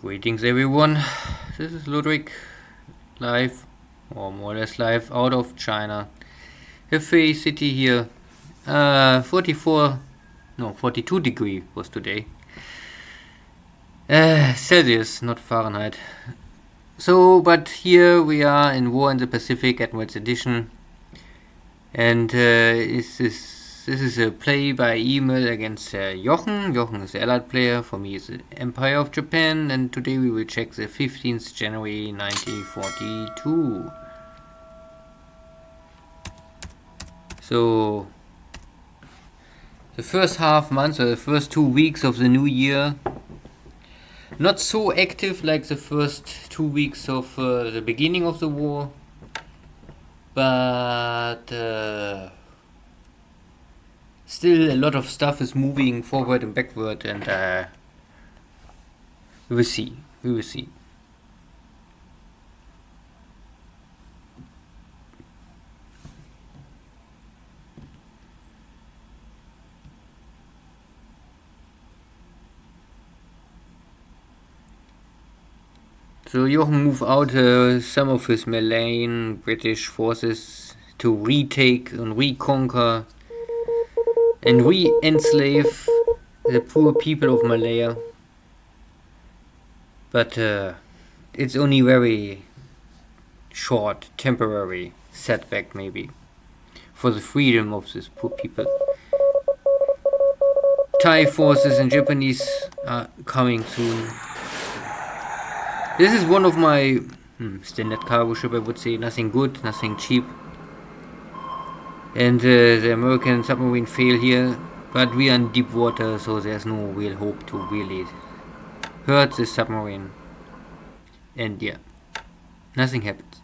Greetings everyone, this is Lodrik, live, or more or less live, out of China. Hefei city here, 42 degree was today. Celsius, not Fahrenheit. So, but here we are in War in the Pacific, Admiral's Edition. And this is a play by email against Jochen. Jochen is the Allied player, for me is the Empire of Japan, and today we will check the 15th January 1942. So, the first half month, or the first 2 weeks of the new year, not so active like the first 2 weeks of the beginning of the war, but still a lot of stuff is moving forward and backward, and we will see. So Jochen moved out some of his Malayan British forces to retake and reconquer and re-enslave the poor people of Malaya. But it's only very short, temporary setback maybe for the freedom of these poor people. Thai forces and Japanese are coming soon. This is one of my standard cargo ship, I would say. Nothing good, nothing cheap. And the American submarine failed here, but we are in deep water, so there's no real hope to really hurt the submarine. And yeah, nothing happens.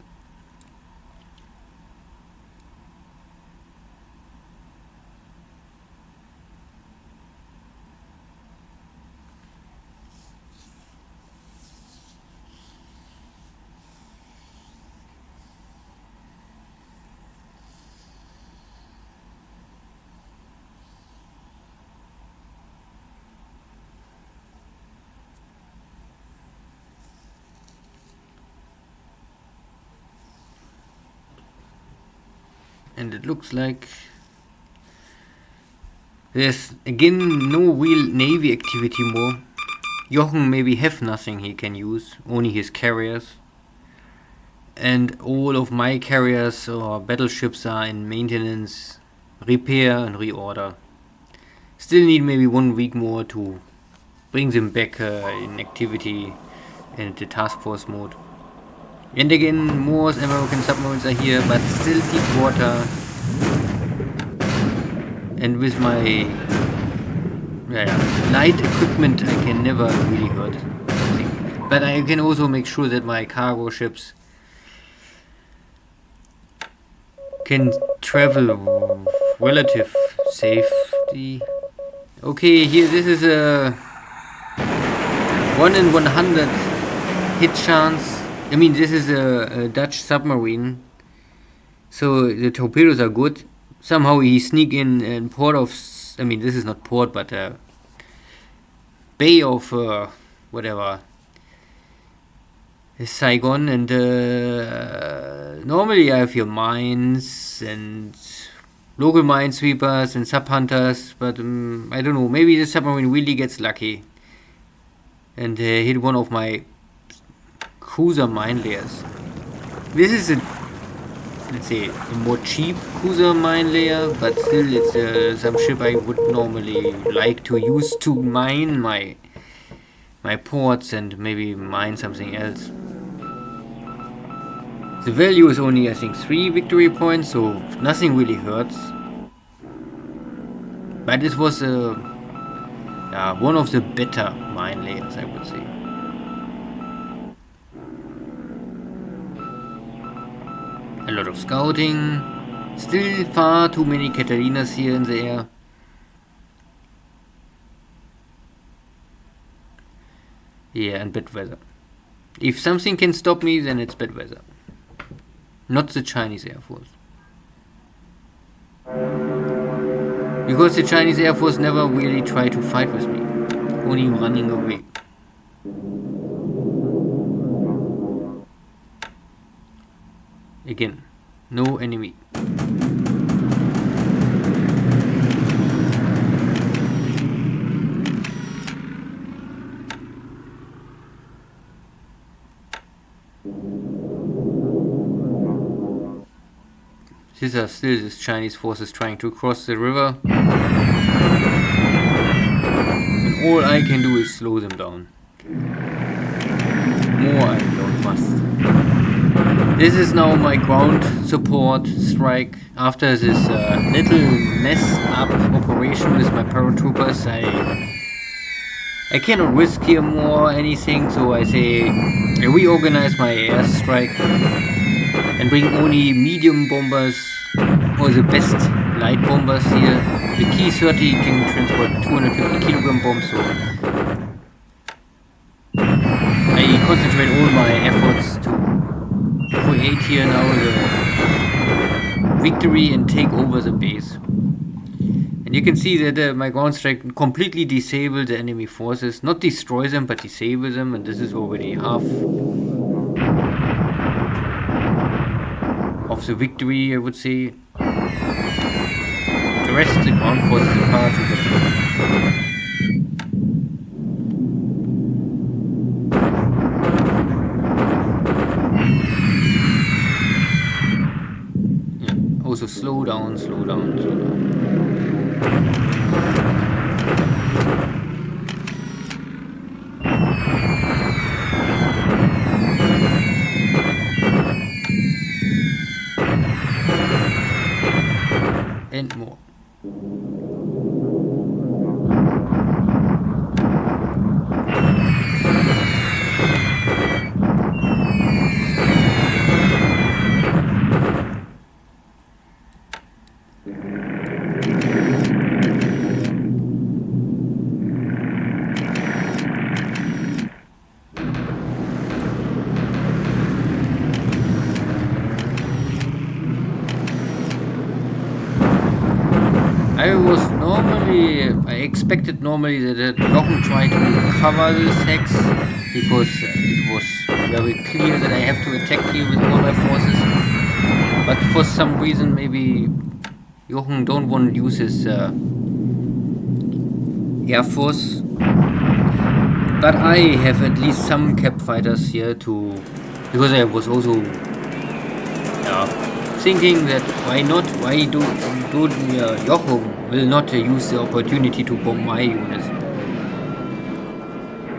And it looks like there's again no real navy activity more. Jochen maybe have nothing he can use, only his carriers. And all of my carriers or battleships are in maintenance, repair and reorder. Still need maybe 1 week more to bring them back in activity and the task force mode. And again, more American submarines are here, but still deep water. And with my light equipment, I can never really hurt something. But I can also make sure that my cargo ships can travel relative safety. Okay, here this is a 1 in 100 hit chance. I mean, this is a Dutch submarine, so the torpedoes are good. Somehow he sneak in port of, I mean, this is not port, but bay of whatever, Saigon. And normally I have your mines and local minesweepers and sub hunters, but I don't know. Maybe the submarine really gets lucky and hit one of my cruiser mine layers. This is a, let's say, a more cheap cruiser mine layer, but still it's some ship I would normally like to use to mine my ports and maybe mine something else. The value is only, I think, 3 victory points, so nothing really hurts. But this was one of the better mine layers, I would say. A lot of scouting, still far too many Catalinas here in the air. Yeah, and bad weather. If something can stop me, then it's bad weather. Not the Chinese Air Force. Because the Chinese Air Force never really tried to fight with me, only running away. Again, no enemy. These are still these Chinese forces trying to cross the river. And all I can do is slow them down. More I don't must. This is now my ground support strike. After this little mess up operation with my paratroopers, I cannot risk here more anything, so I say I reorganize my airstrike and bring only medium bombers or the best light bombers here. The T-30 can transport 250 kilogram bombs, so I concentrate all my efforts to create here now the victory and take over the base. And you can see that my ground strike completely disabled the enemy forces. Not destroy them, but disable them, and this is already half of the victory, I would say. The rest, the ground forces apart. Also slow down, slow down, slow down. And more. I expected normally that Jochen tried to cover this hex because it was very clear that I have to attack here with all my forces. But for some reason, maybe Jochen don't want to use his air force. But I have at least some cap fighters here because I was also thinking that why Jochen will not use the opportunity to bomb my units.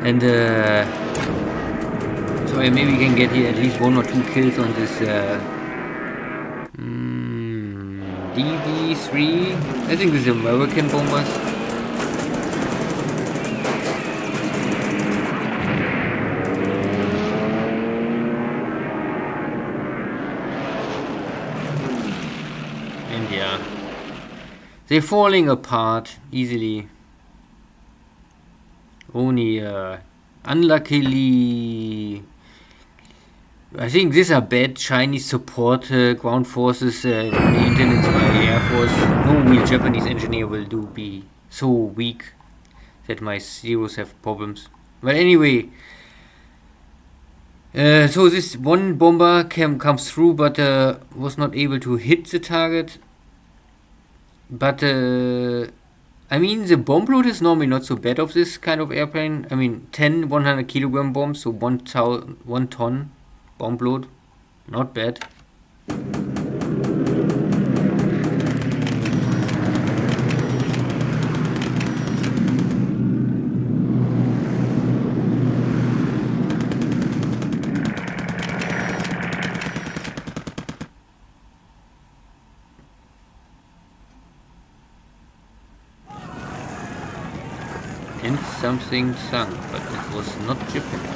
And so I maybe can get here at least 1 or 2 kills on this DB3. I think this is American bombers. And yeah, they're falling apart easily. Only unluckily, I think these are bad Chinese support ground forces, maintenance by Air Force. No real Japanese engineer will be so weak that my Zeros have problems. But anyway, so this one bomber comes through, but was not able to hit the target. But I mean, the bomb load is normally not so bad of this kind of airplane. I mean, 10 100 kilogram bombs, so 1 ton bomb load, not bad. And something sunk, but it was not Japanese.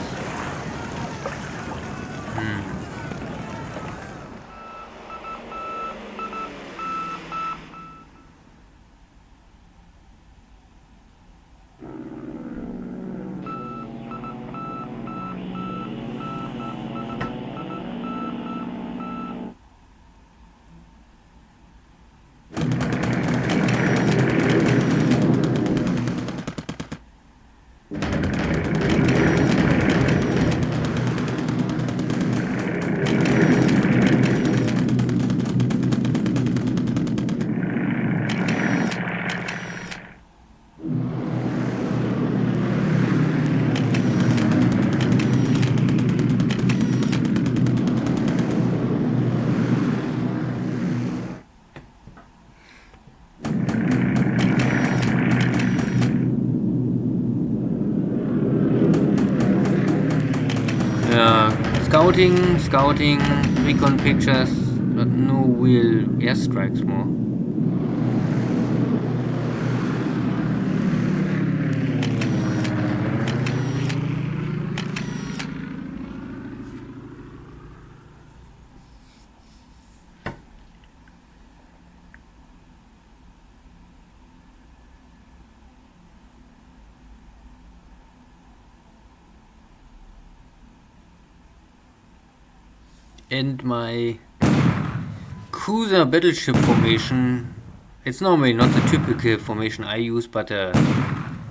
Scouting, recon pictures, but no real airstrikes more. And my cruiser battleship formation, it's normally not the typical formation I use, but I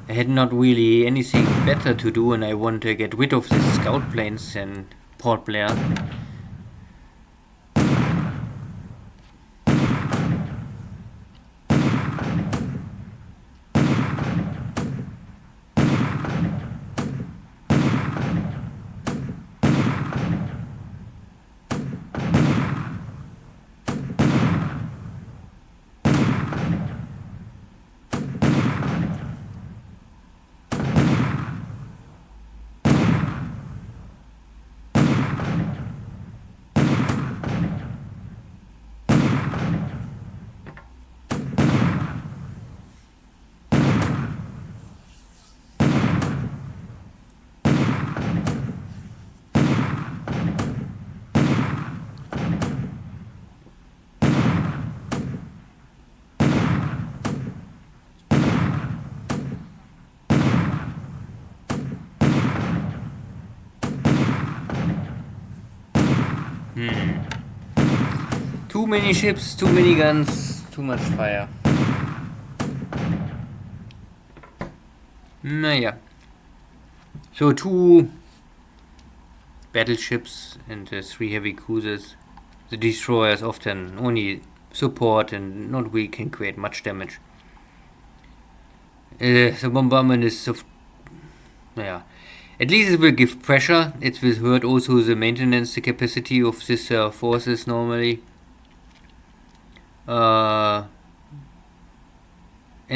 had not really anything better to do, and I want to get rid of the scout planes in Port Blair. Too many ships, too many guns, too much fire. Naja. So 2 battleships and 3 heavy cruisers. The destroyers often only support and not really can create much damage. The bombardment is naja. At least it will give pressure. It will hurt also the maintenance capacity of these forces normally. And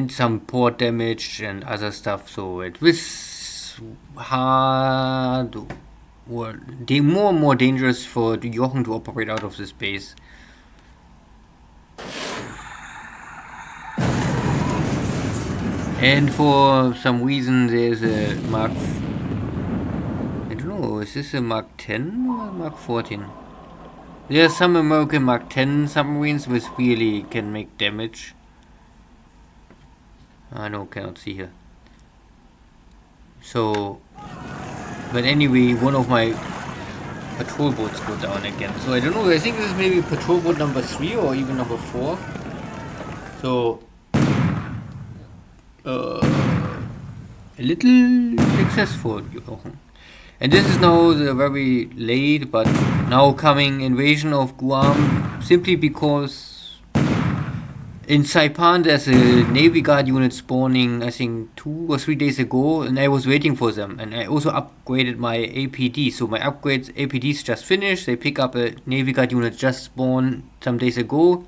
some port damage and other stuff, so it was hard or more and more dangerous for Jochen to operate out of this base. And for some reason there's a Mark, I don't know, is this a Mark 10 or Mark 14? There are some American Mark 10 submarines which really can make damage. No, cannot see here. So, but anyway, one of my patrol boats go down again. So I don't know, I think this is maybe patrol boat number 3 or even number 4. So, a little successful, Jochen. And this is now the very late but now coming invasion of Guam, simply because in Saipan there's a Navy Guard unit spawning, I think 2 or 3 days ago, and I was waiting for them. And I also upgraded my APD, so my upgrades APDs just finished. They pick up a Navy Guard unit just spawned some days ago,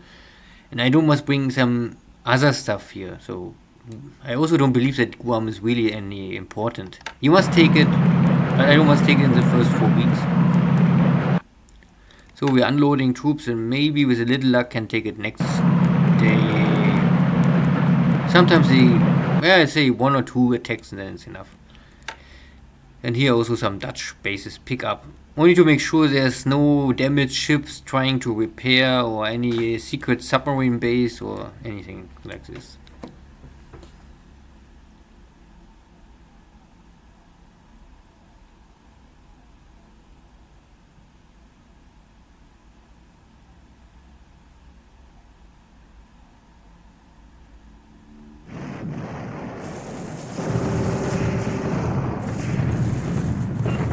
and I must bring some other stuff here. So I also don't believe that Guam is really any important. You must take it, but I must take it in the first 4 weeks. So we're unloading troops, and maybe with a little luck can take it next day. Sometimes I say 1 or 2 attacks and then it's enough. And here also some Dutch bases pick up, only to make sure there's no damaged ships trying to repair or any secret submarine base or anything like this.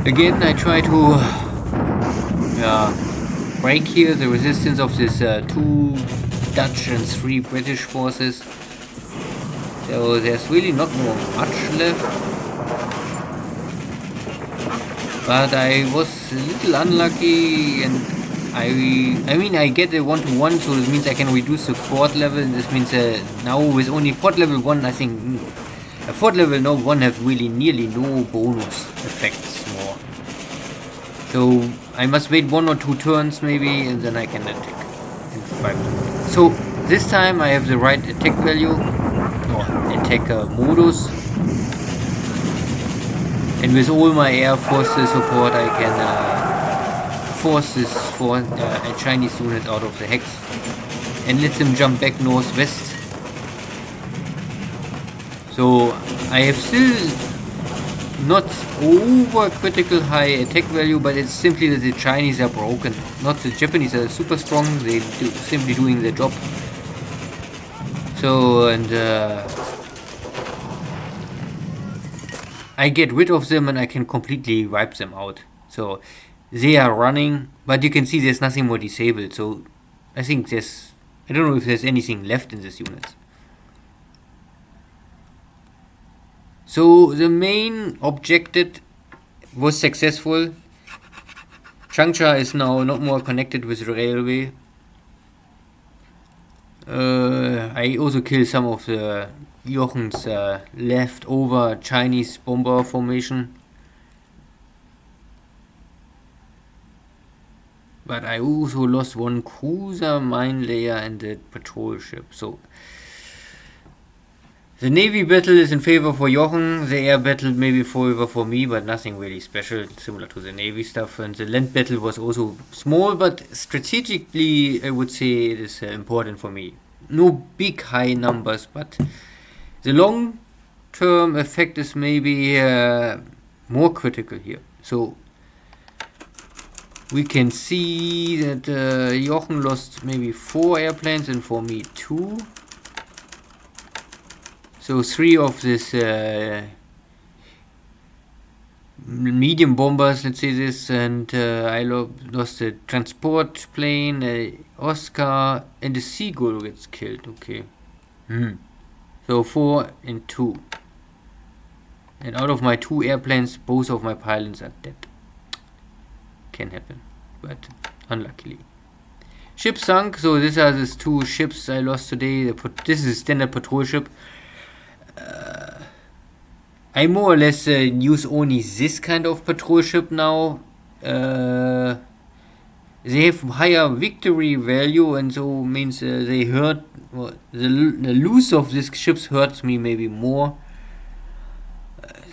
Again, I try to break here the resistance of this 2 Dutch and 3 British forces. So there's really not much left. But I was a little unlucky, and I mean I get a 1-to-1, so this means I can reduce the fort level. And this means now with only fort level 1, I think a fort level 1 have really nearly no bonus effects more. So I must wait 1 or 2 turns maybe, and then I can attack in 5 turns. So this time I have the right attack value, or attack modus. And with all my air forces support, I can force this Chinese unit out of the hex and let them jump back northwest. So I have still not over critical high attack value, but it's simply that the Chinese are broken. Not the Japanese are super strong, they simply doing their job. So, and I get rid of them and I can completely wipe them out. So they are running, but you can see there's nothing more disabled. So I think I don't know if there's anything left in this unit. So the main objective was successful. Changsha is now not more connected with the railway. I also killed some of the Jochen's leftover Chinese bomber formation. But I also lost 1 cruiser, mine layer and the patrol ship. So the navy battle is in favor for Jochen, the air battle maybe favor for me, but nothing really special, similar to the navy stuff. And the land battle was also small, but strategically I would say it is important for me. No big high numbers, but the long term effect is maybe more critical here. So we can see that Jochen lost maybe 4 airplanes and for me 2. So 3 of this medium bombers, let's say this, and I lost a transport plane, Oscar, and the Seagull gets killed. Okay. So 4 and 2. And out of my 2 airplanes, both of my pilots are dead. Can happen, but unluckily. Ship sunk, so these are these 2 ships I lost today. This is a standard patrol ship. I more or less use only this kind of patrol ship now. They have higher victory value, and so means they hurt. Well, the loss of these ships hurts me maybe more.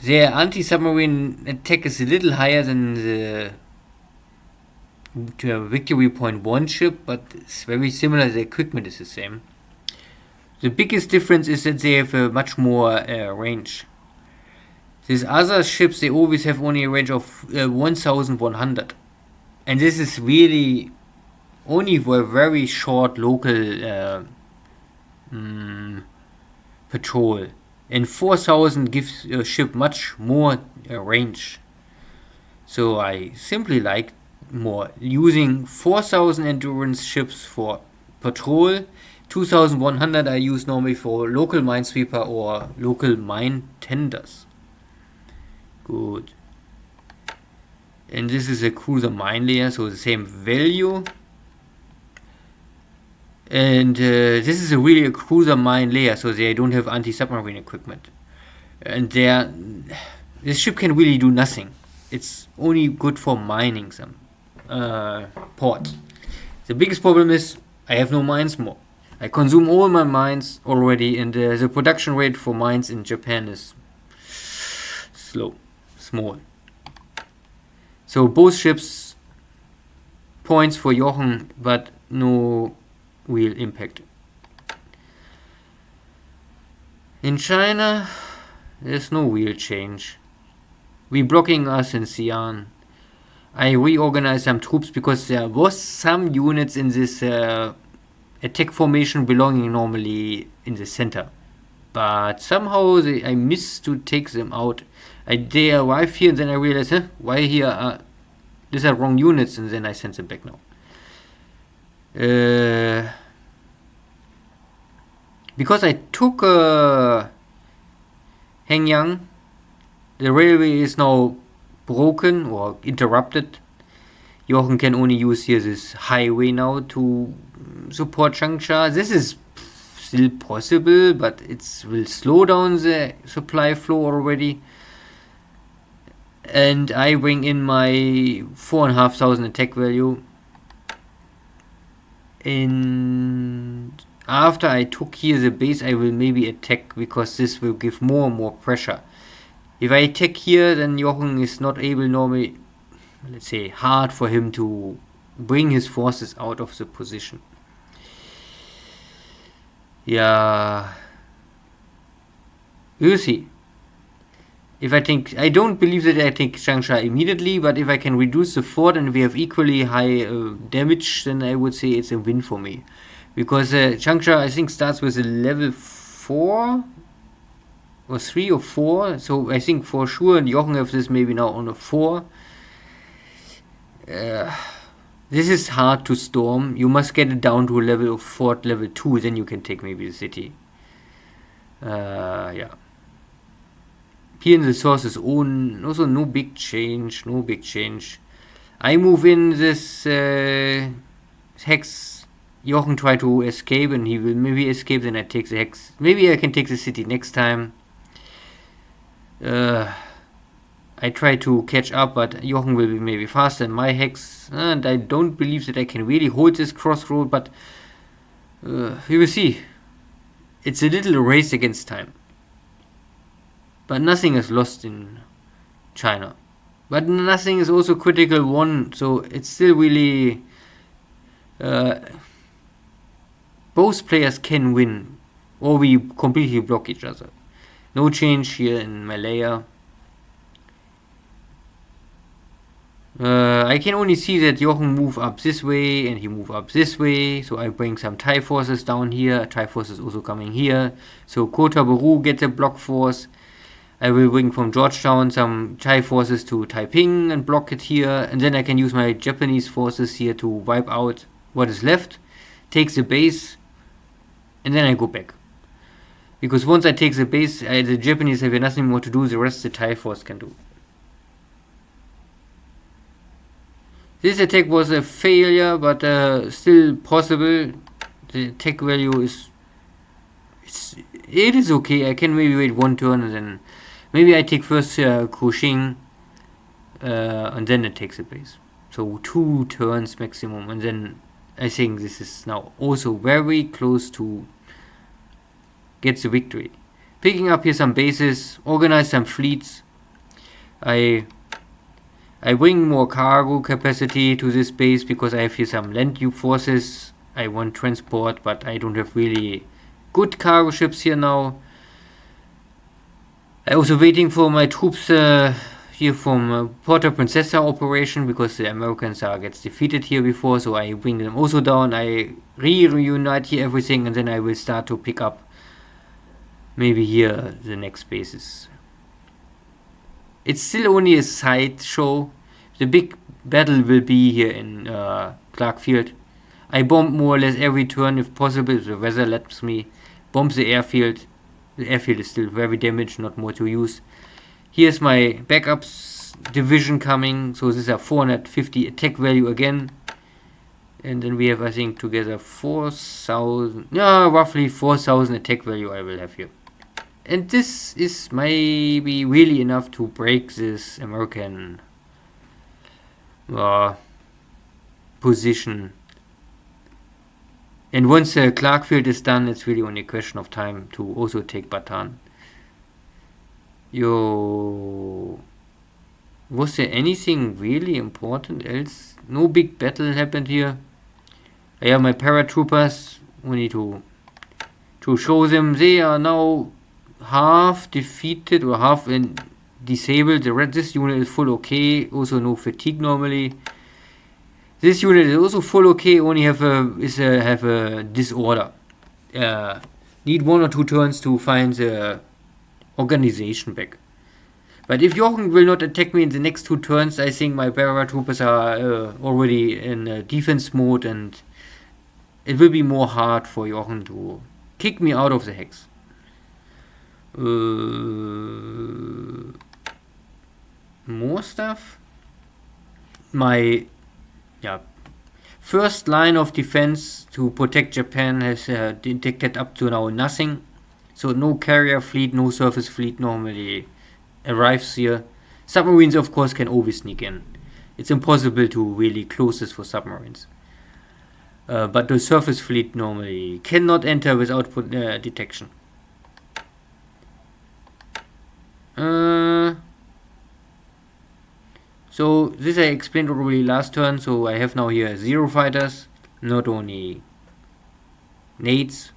Their anti-submarine attack is a little higher than the victory point 1 ship, but it's very similar. The equipment is the same. The biggest difference is that they have much more range. These other ships, they always have only a range of 1100. And this is really only for a very short local patrol. And 4000 gives a ship much more range. So I simply like more using 4000 endurance ships for patrol. 2100 I use normally for local minesweeper or local mine tenders. Good. And this is a cruiser mine layer, so the same value. And this is really a cruiser mine layer, so they don't have anti-submarine equipment. And this ship can really do nothing. It's only good for mining some ports. The biggest problem is I have no mines more. I consume all my mines already, and the production rate for mines in Japan is small. So both ships points for Jochen, but no real impact. In China, there's no real change. We blocking us in Xi'an. I reorganized some troops because there was some units in this attack formation belonging normally in the center, but somehow I missed to take them out. They arrive here and then I realized, why here these are wrong units, and then I sent them back now. Because I took Hengyang, the railway is now broken or interrupted. Jochen can only use here this highway now to support Changsha. This is still possible, but it will slow down the supply flow already. And I bring in my 4,500 attack value. And after I took here the base, I will maybe attack, because this will give more and more pressure. If I attack here, then Jochen is not able normally, let's say, hard for him to bring his forces out of the position. Yeah, we'll see. If I don't believe that I take Changsha immediately, but if I can reduce the fort and we have equally high damage, then I would say it's a win for me. Because Changsha, I think, starts with a level 4 or 3 or 4, so I think for sure, and Jochen have this maybe now on a 4. This is hard to storm. You must get it down to a level of fort level 2, then you can take maybe the city. Yeah. Here in the sources, also no big change, I move in this hex. Jochen try to escape, and he will maybe escape, then I take the hex. Maybe I can take the city next time. I try to catch up, but Jochen will be maybe faster than my hex, and I don't believe that I can really hold this crossroad, but we will see. It's a little race against time. But nothing is lost in China. But nothing is also critical won, so it's still really... both players can win, or we completely block each other. No change here in Malaya. I can only see that Jochen move up this way and he move up this way, so I bring some Thai forces down here. Thai forces also coming here, so Kota Buru gets a block force. I will bring from Georgetown some Thai forces to Taiping and block it here, and then I can use my Japanese forces here to wipe out what is left, take the base, and then I go back. Because once I take the base, the Japanese have nothing more to do, the rest the Thai force can do. This attack was a failure, but still possible. The attack value is... It is okay. I can maybe wait one turn and then... Maybe I take first Kuxing and then it takes the base. So 2 turns maximum, and then I think this is now also very close to get the victory. Picking up here some bases, organize some fleets. I bring more cargo capacity to this base because I have here some land tube forces. I want transport, but I don't have really good cargo ships here now. I also waiting for my troops here from Porta Princesa operation, because the Americans gets defeated here before, so I bring them also down. I reunite here everything, and then I will start to pick up maybe here the next bases. It's still only a side show. The big battle will be here in Clarkfield. I bomb more or less every turn if possible, if the weather lets me. Bomb the airfield. The airfield is still very damaged, not more to use. Here's my backups division coming. So these are 450 attack value again. And then we have, I think, together 4,000. Yeah, roughly 4,000 attack value I will have here. And this is maybe really enough to break this American position. And once Clarkfield is done, it's really only a question of time to also take Bataan. Was there anything really important else? No big battle happened here. I have my paratroopers. We need to show them they are now half defeated or half disabled. This unit is full okay. Also no fatigue normally. This unit is also full okay. Only have a disorder. Need 1 or 2 turns to find the organization back. But if Jochen will not attack me in the next 2 turns, I think my paratroopers are already in defense mode, and it will be more hard for Jochen to kick me out of the hex. More stuff. My first line of defense to protect Japan has detected up to now nothing. So no carrier fleet, no surface fleet normally arrives here. Submarines, of course, can always sneak in. It's impossible to really close this for submarines. But the surface fleet normally cannot enter without detection. So this I explained already last turn. So I have now here 0 fighters, not only nades,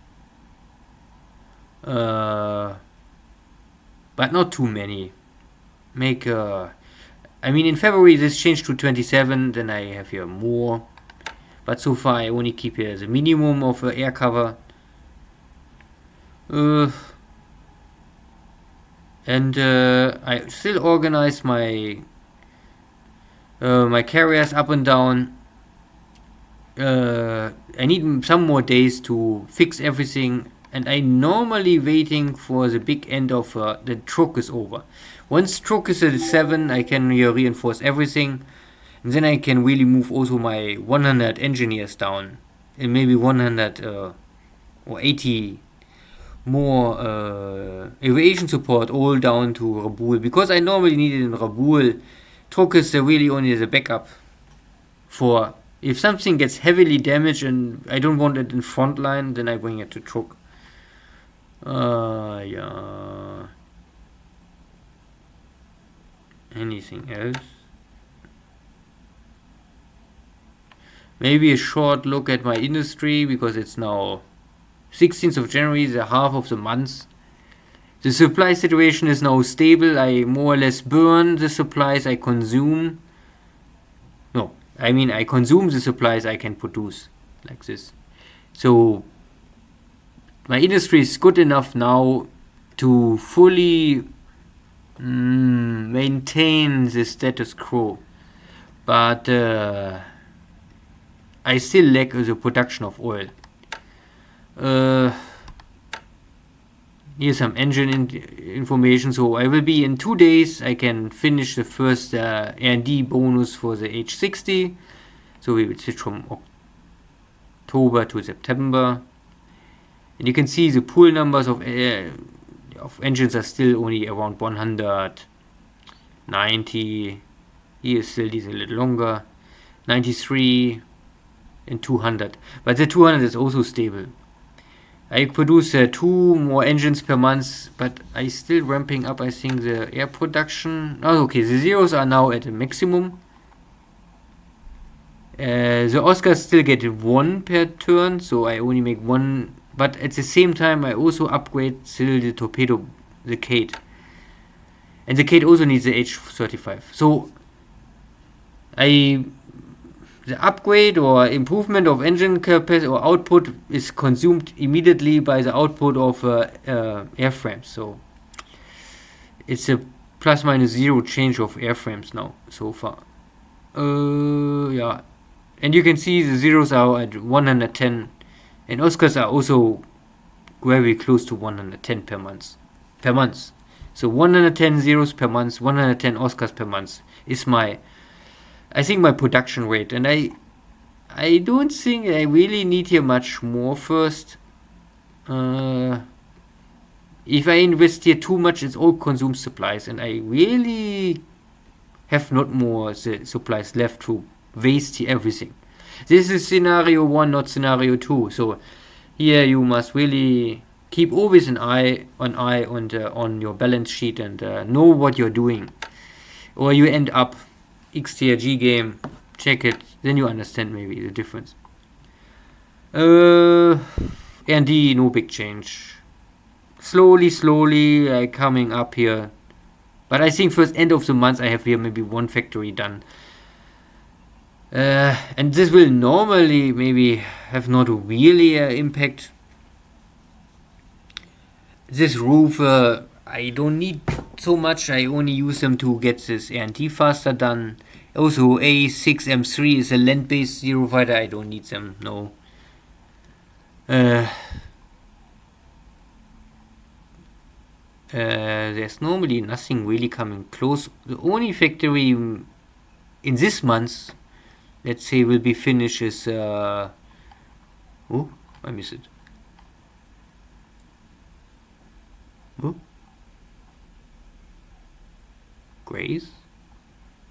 but not too many. I mean, in February this changed to 27, then I have here more. But so far I only keep here the minimum of air cover. And I still organize my carriers up and down. I need some more days to fix everything, and I normally waiting for the big end of the truck is over. Once truck is at 7, I can reinforce everything, and then I can really move also my 100 engineers down, and maybe 100 or 80 more aviation support all down to Rabaul, because I normally need it in Rabaul. Truck is really only the backup for if something gets heavily damaged and I don't want it in front line, then I bring it to Truk. Yeah. Anything else? Maybe a short look at my industry, because it's now 16th of January, the half of the month. The supply situation is now stable. I more or less burn the supplies I consume. No, I mean I consume the supplies I can produce, like this. So my industry is good enough now to fully maintain the status quo, but I still lack the production of oil. Here's some engine information. So I will be in 2 days. I can finish the first R&D bonus for the H60. So we will switch from October to September, and you can see the pool numbers of engines are still only around 190. Here still these a little longer, 93 and 200. But the 200 is also stable. I produce 2 more engines per month, but I still ramping up, I think, the air production. Oh, okay, the zeros are now at a maximum. The Oscars still get 1 per turn, so I only make 1. But at the same time, I also upgrade still the torpedo, the Kate. And the Kate also needs the H35. So the upgrade or improvement of engine capacity or output is consumed immediately by the output of airframes. So it's a plus minus 0 change of airframes now so far. Yeah, and you can see the zeros are at 110, and Oscars are also very close to 110 per month. So 110 zeros per month, 110 Oscars per month is I think my production rate, and I don't think I really need here much more first. If I invest here too much, it's all consumed supplies, and I really have not more supplies left to waste here everything. This is scenario 1, not scenario 2. So here you must really keep always an eye on your balance sheet and know what you're doing, or you end up XTRG game, check it, then you understand maybe the difference. R&D, no big change. Slowly coming up here. But I think first end of the month I have here maybe 1 factory done. And this will normally maybe have not really impact. This roof, I don't need so much. I only use them to get this R&D faster done. Also, A6M3 is a land-based zero fighter. I don't need them, no. There's normally nothing really coming close. The only factory in this month, let's say, will be finished is... oh, I missed it. Oh. Grace?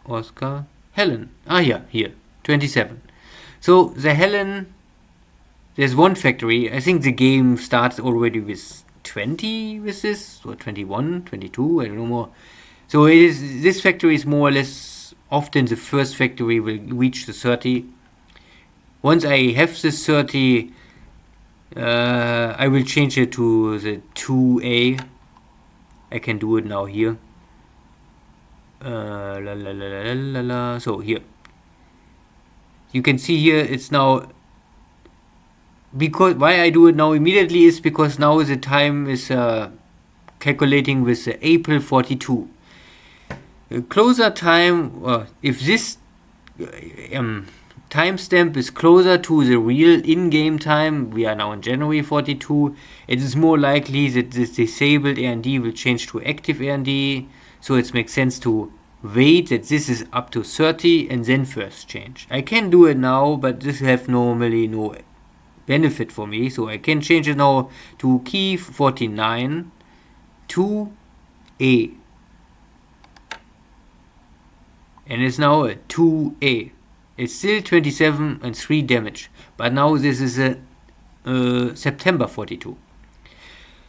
Oscar, Helen. Ah, yeah, here, 27. So the Helen, there's one factory. I think the game starts already with 20 with this, or 21, 22, I don't know more. So it is, this factory is more or less often the first factory will reach the 30. Once I have this 30, I will change it to the 2A. I can do it now here. So here, you can see here it's now, because why I do it now immediately is because now the time is calculating with April 42. Closer time, if this timestamp is closer to the real in-game time, we are now in January 42, it is more likely that this disabled R&D will change to active R&D, so it makes sense to wait that this is up to 30 and then first change. I can do it now, but this have normally no benefit for me, so I can change it now to key 49 to A. And it's now a 2A. It's still 27 and 3 damage, but now this is a September 42.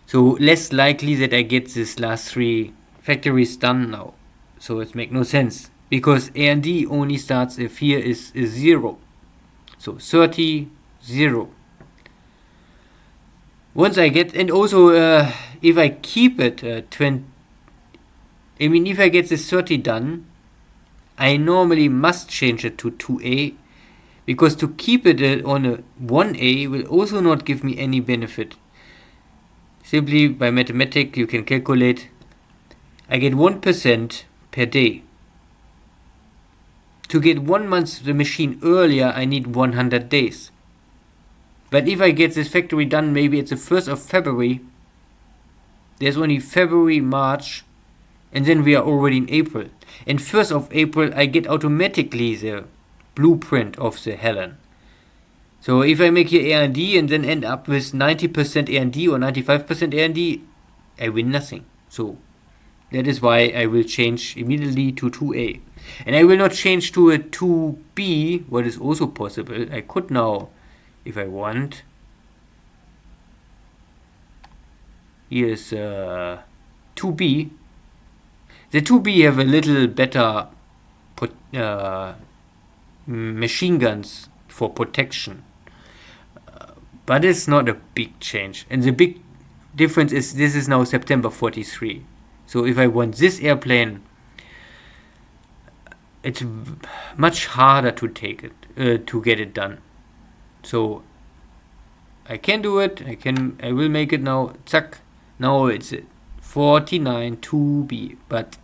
So less likely that I get this last 3 factories done now. So it makes no sense, because A&D only starts if here is 0. So 30, 0. Once I get, and also if I keep it 20, I mean if I get this 30 done, I normally must change it to 2A, because to keep it on a 1A will also not give me any benefit. Simply by mathematics you can calculate, I get 1% per day. To get 1 month the machine earlier, I need 100 days. But if I get this factory done, maybe it's the 1st of February, there's only February, March, and then we are already in April. And 1st of April, I get automatically the blueprint of the Helen. So if I make here R&D and then end up with 90% R&D or 95% R&D, I win nothing. So that is why I will change immediately to 2A. And I will not change to a 2B, what is also possible. I could now, if I want, here's 2B. The 2B have a little better machine guns for protection, but it's not a big change. And the big difference is this is now September 43. So if I want this airplane, it's much harder to take it, to get it done. So I can do it. I will make it now. Zack. Now it's 49 2B, but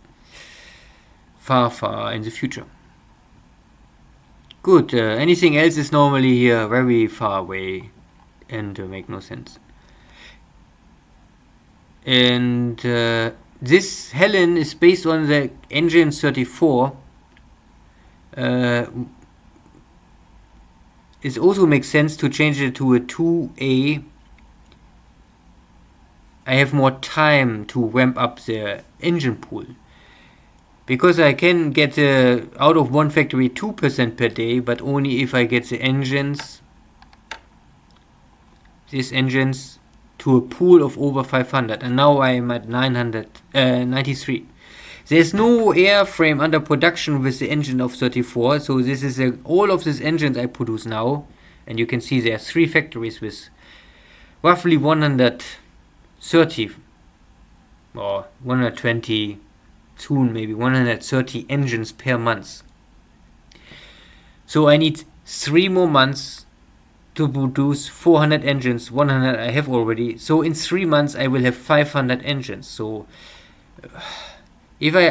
far in the future. Good. Anything else is normally here very far away and make no sense. And this Helen is based on the engine 34. It also makes sense to change it to a 2A. I have more time to ramp up the engine pool, because I can get out of one factory 2% per day, but only if I get the engines, these engines, to a pool of over 500, and now I am at 993. There's no airframe under production with the engine of 34, so this is all of these engines I produce now, and you can see there are 3 factories with roughly 130 or 120, soon maybe 130 engines per month. So I need 3 more months to produce 400 engines. 100 I have already, so in 3 months I will have 500 engines. So if I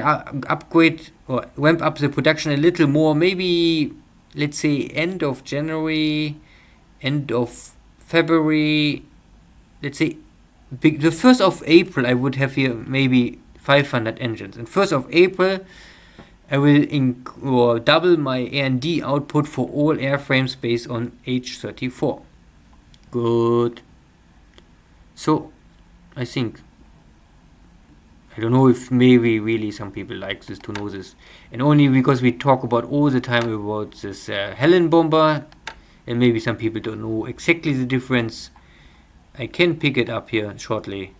upgrade or ramp up the production a little more, maybe let's say end of January, end of February, let's say the 1st of April, I would have here maybe 500 engines. And 1st of April, I will double my R&D output for all airframes based on H34. Good. So, I think I don't know if maybe really some people like this to know this, and only because we talk about all the time about this Helen bomber, and maybe some people don't know exactly the difference. I can pick it up here shortly.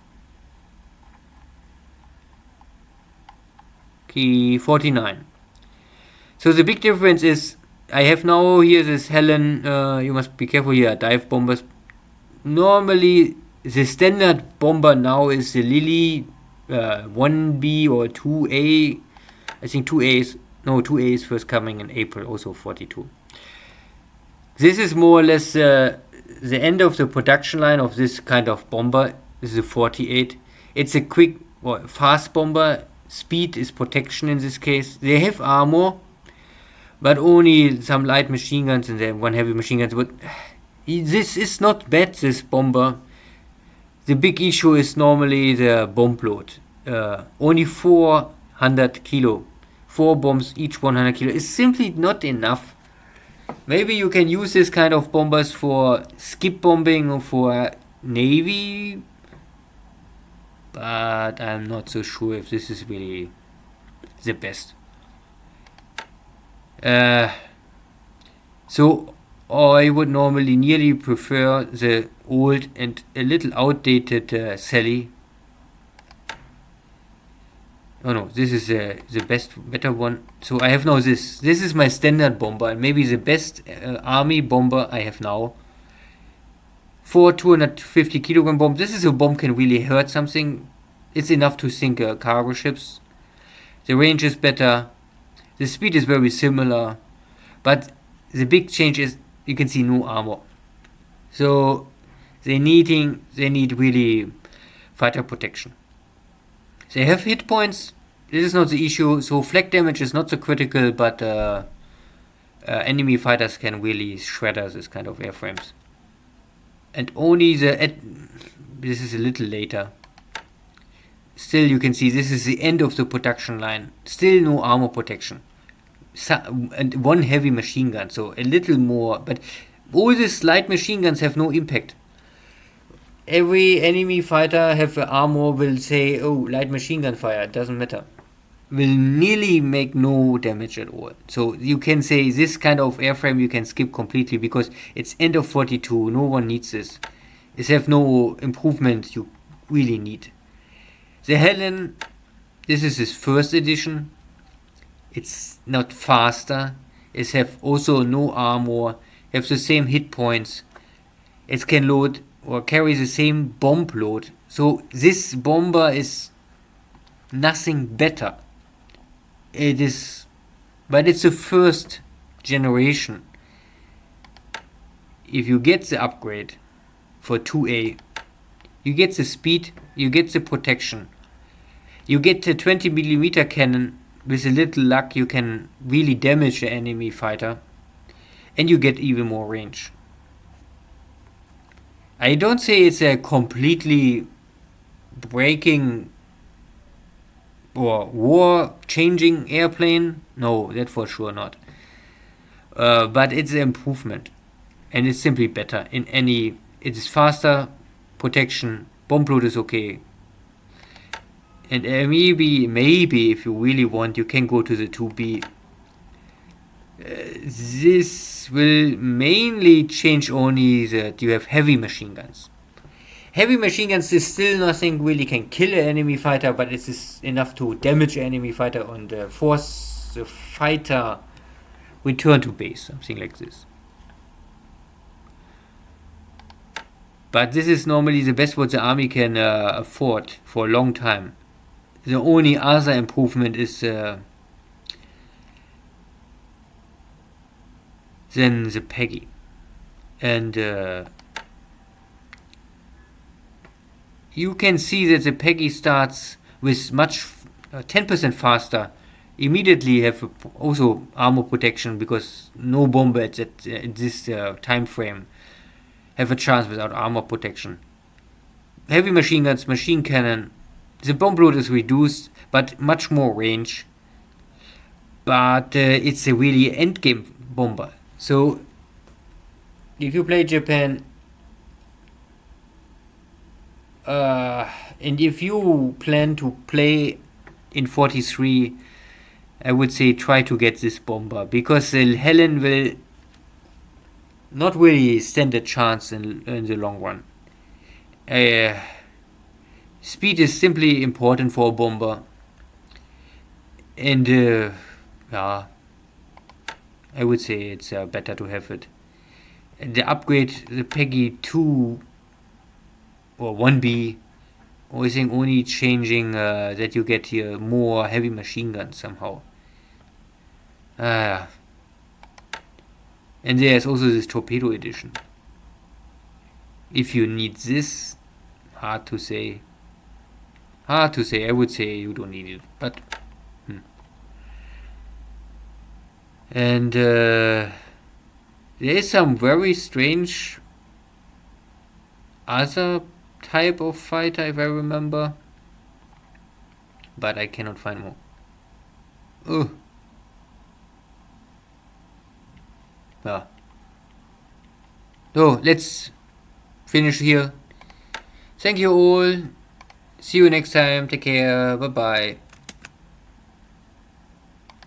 Key 49. So the big difference is I have now here this Helen. You must be careful here. Dive bombers. Normally, the standard bomber now is the Lily 1B or 2A. I think 2A is first coming in April, also 42. This is more or less the end of the production line of this kind of bomber. This is a 48. It's a quick or fast bomber. Speed is protection in this case. They have armor, but only some light machine guns and then one heavy machine guns. But this is not bad, this bomber. The big issue is normally the bomb load. Only 400 kilo. 4 bombs, each 100 kilo, is simply not enough. Maybe you can use this kind of bombers for skip bombing or for Navy, but I'm not so sure if this is really the best. So I would normally nearly prefer the old and a little outdated Sally. Oh no, this is the better one. So I have now this. This is my standard bomber, and maybe the best army bomber I have now. 4 250 kilogram bomb. This is a bomb can really hurt something. It's enough to sink cargo ships. The range is better. The speed is very similar, but the big change is you can see no armor. So they need really fighter protection. They have hit points. This is not the issue. So flak damage is not so critical, but enemy fighters can really shredder this kind of airframes. And only this is a little later. Still, you can see this is the end of the production line. Still no armor protection. And one heavy machine gun, so a little more. But all these light machine guns have no impact. Every enemy fighter have armor will say, oh, light machine gun fire, it doesn't matter. Will nearly make no damage at all. So you can say this kind of airframe you can skip completely because it's end of 42, no one needs this. It have no improvement you really need. The Helen, this is his first edition. It's not faster. It have also no armor, have the same hit points. It can load or carry the same bomb load. So this bomber is nothing better. It is, but it's the first generation. If you get the upgrade for 2A, you get the speed, you get the protection, you get the 20mm cannon. With a little luck you can really damage the enemy fighter, and you get even more range. I don't say it's a completely breaking or war-changing airplane. No, that for sure not. But it's an improvement, and it's simply better in any. It is faster, protection, bomb load is okay, and maybe if you really want, you can go to the 2B. This will mainly change only that you have heavy machine guns. Heavy machine guns is still nothing really can kill an enemy fighter, but it is enough to damage an enemy fighter and force the fighter return to base, something like this. But this is normally the best what the army can afford for a long time. The only other improvement is then the Peggy, and you can see that the Peggy starts with much 10% faster. Immediately have also armor protection because no bomber at this time frame have a chance without armor protection. Heavy machine guns, machine cannon, the bomb load is reduced, but much more range. But it's a really endgame bomber. So if you play Japan, And if you plan to play in 43, I would say try to get this bomber, because the Helen will not really stand a chance in the long run. Speed is simply important for a bomber, and yeah, I would say it's better to have it. And the upgrade, the Peggy 2 or 1B, I think only changing that you get here more heavy machine guns somehow. And there's also this torpedo edition. If you need this, hard to say. Hard to say. I would say you don't need it, but and there is some very strange other type of fighter, if I remember, but I cannot find more. Oh, yeah. So let's finish here. Thank you all. See you next time. Take care. Bye bye.